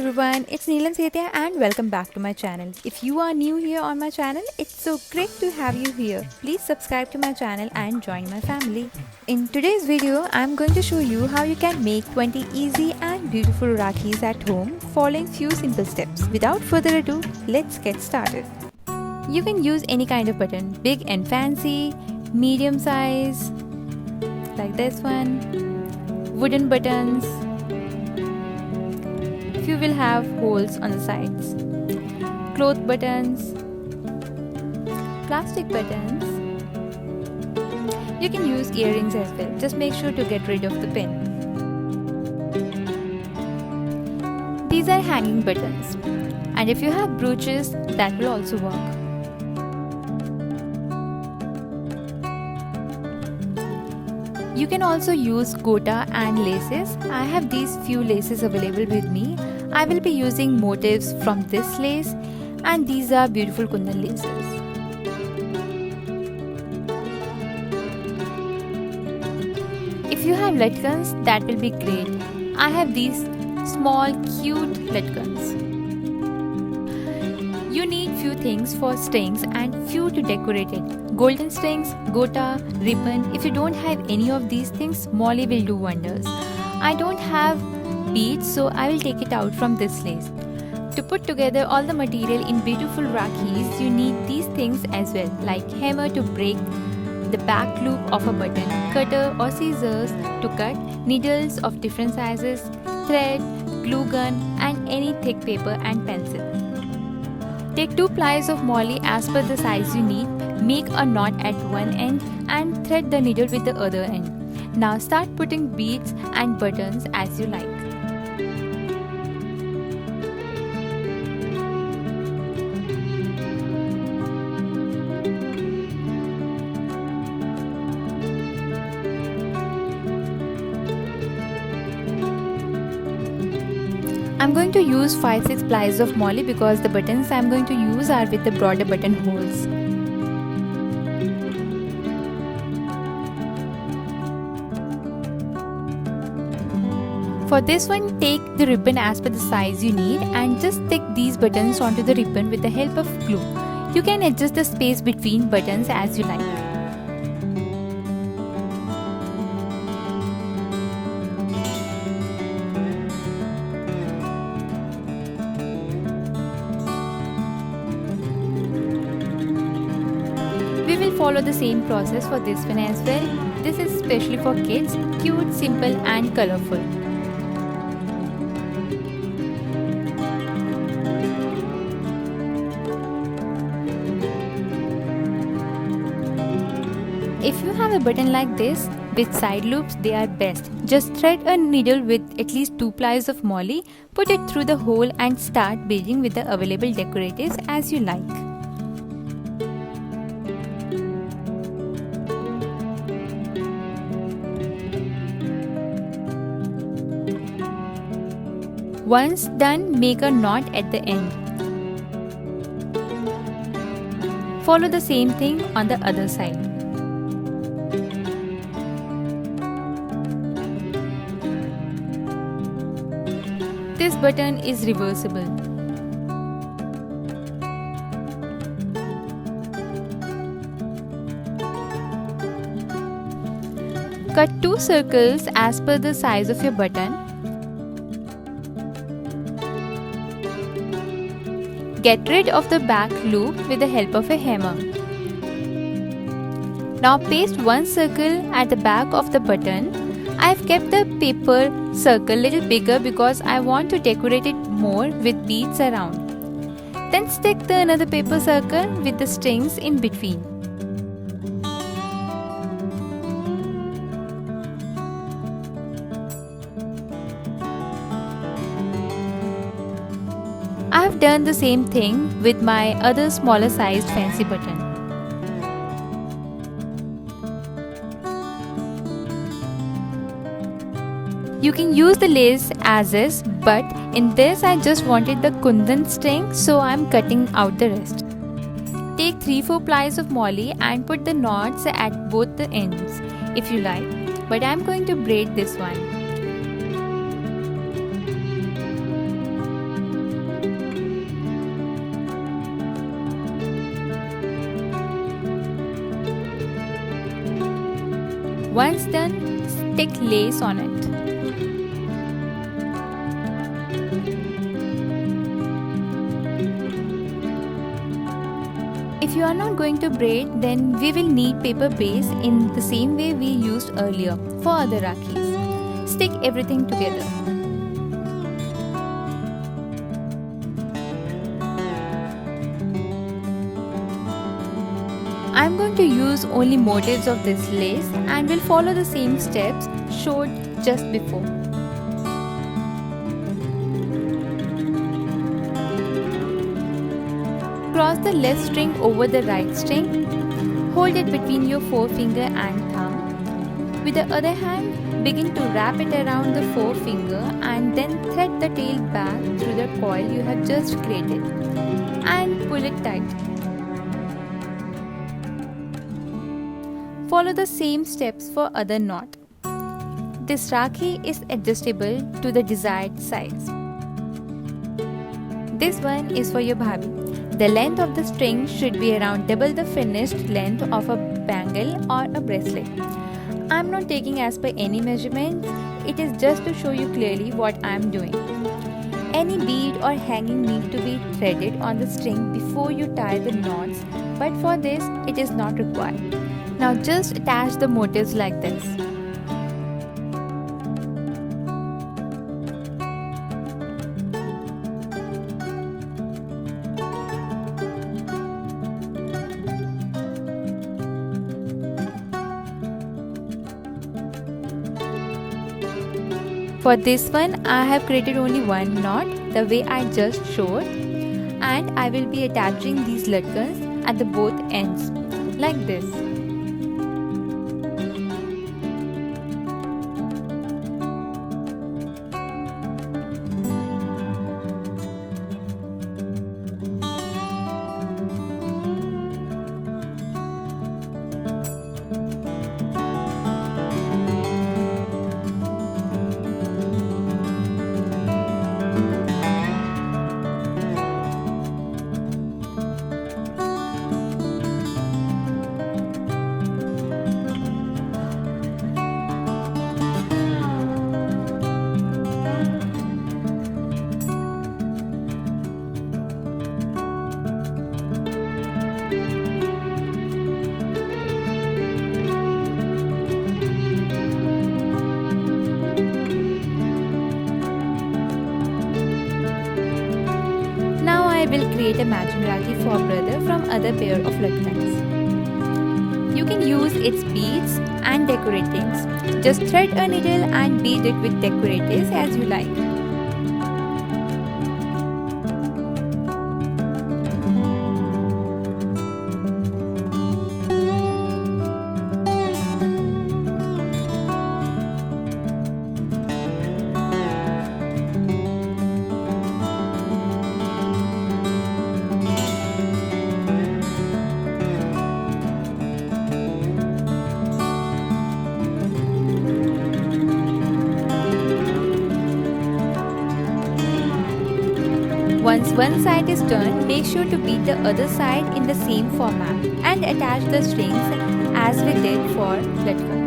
everyone, it's Neelam Sethia and welcome back to my channel. If you are new here on my channel, it's so great to have you here. Please subscribe to my channel and join my family. In today's video, I'm going to show you how you can make 20 easy and beautiful Rakhis at home following few simple steps. Without further ado, let's get started. You can use any kind of button, big and fancy, medium size, like this one, wooden buttons. You will have holes on the sides, cloth buttons, plastic buttons. You can use earrings as well, just make sure to get rid of the pin. These are hanging buttons, and if you have brooches, that will also work. You can also use gota and laces. I have these few laces available with me. I will be using motifs from this lace, and these are beautiful kundan laces. If you have latkans, that will be great. I have these small cute latkans. You need few things for strings and few to decorate it. Golden strings, gota, ribbon. If you don't have any of these things, Molly will do wonders. I don't have beads, so I will take it out from this lace. To put together all the material in beautiful Rakhis, you need these things as well, like hammer to break the back loop of a button, cutter or scissors to cut, needles of different sizes, thread, glue gun and any thick paper and pencil. Take 2 plies of Molly as per the size you need. Make a knot at one end and thread the needle with the other end. Now start putting beads and buttons as you like. I'm going to use 5-6 plies of Molly because the buttons I'm going to use are with the broader button holes. For this one, take the ribbon as per the size you need and just stick these buttons onto the ribbon with the help of glue. You can adjust the space between buttons as you like. We will follow the same process for this one as well. This is especially for kids, cute, simple and colorful. If you have a button like this with side loops, they are best. Just thread a needle with at least 2 plies of Molly, put it through the hole and start beading with the available decoratives as you like. Once done, make a knot at the end. Follow the same thing on the other side. This button is reversible. Cut 2 circles as per the size of your button. Get rid of the back loop with the help of a hammer. Now paste 1 circle at the back of the button. I've kept the paper circle little bigger because I want to decorate it more with beads around. Then stick the another paper circle with the strings in between. I have done the same thing with my other smaller sized fancy button. You can use the lace as is, but in this I just wanted the kundan string, so I'm cutting out the rest. Take 3-4 plies of Molly and put the knots at both the ends if you like, but I'm going to braid this one. Once done, stick lace on it. If you are not going to braid, then we will need paper base in the same way we used earlier for other Rakhis. Stick everything together. I am going to use only motifs of this lace and will follow the same steps showed just before. Cross the left string over the right string. Hold it between your forefinger and thumb. With the other hand, begin to wrap it around the forefinger and then thread the tail back through the coil you have just created and pull it tight. Follow the same steps for other knot. This Rakhi is adjustable to the desired size. This one is for your bhabi. The length of the string should be around double the finished length of a bangle or a bracelet. I am not taking as per any measurement, it is just to show you clearly what I am doing. Any bead or hanging need to be threaded on the string before you tie the knots, but for this it is not required. Now just attach the motifs like this. For this one, I have created only one knot the way I just showed, and I will be attaching these latkans at the both ends like this. I will create a matching Rakhi for brother from other pair of latkans. You can use its beads and decoratings. Just thread a needle and bead it with decoratives as you like. Once one side is done, make sure to beat the other side in the same format and attach the strings as we did for latkans.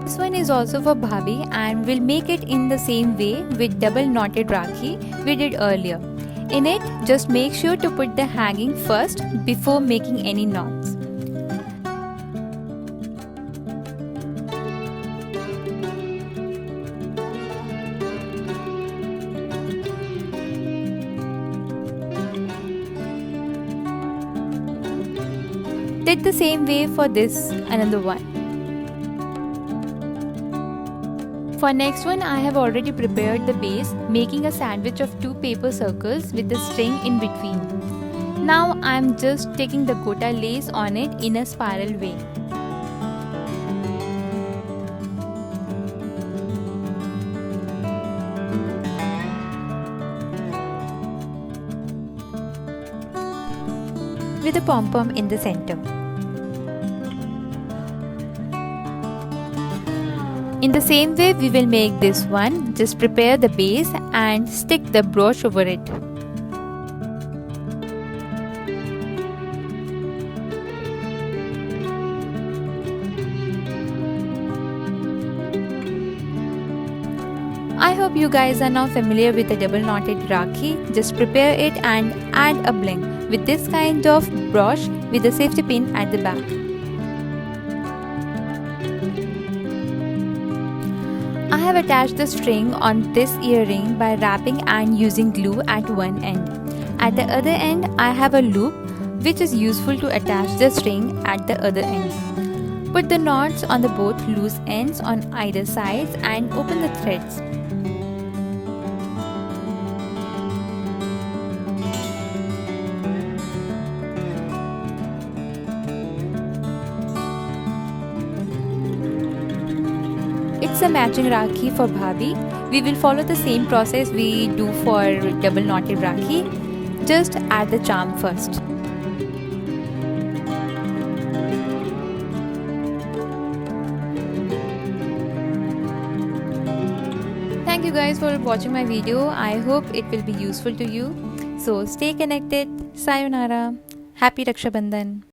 This one is also for bhabi and we'll make it in the same way with double knotted Rakhi we did earlier. In it, just make sure to put the hanging first before making any knots. Did the same way for this another one. For next one, I have already prepared the base, making a sandwich of 2 paper circles with the string in between. Now I am just taking the gota lace on it in a spiral way. With a pom-pom in the center. In the same way we will make this one. Just prepare the base and stick the brooch over it. I hope you guys are now familiar with the double knotted Rakhi. Just prepare it and add a bling with this kind of brooch with a safety pin at the back. I have attached the string on this earring by wrapping and using glue at one end. At the other end, I have a loop which is useful to attach the string at the other end. Put the knots on the both loose ends on either sides and open the threads. It's a matching Rakhi for Bhabhi. We will follow the same process we do for double knotted Rakhi. Just add the charm first. Thank you guys for watching my video. I hope it will be useful to you. So stay connected. Sayonara. Happy Raksha Bandhan.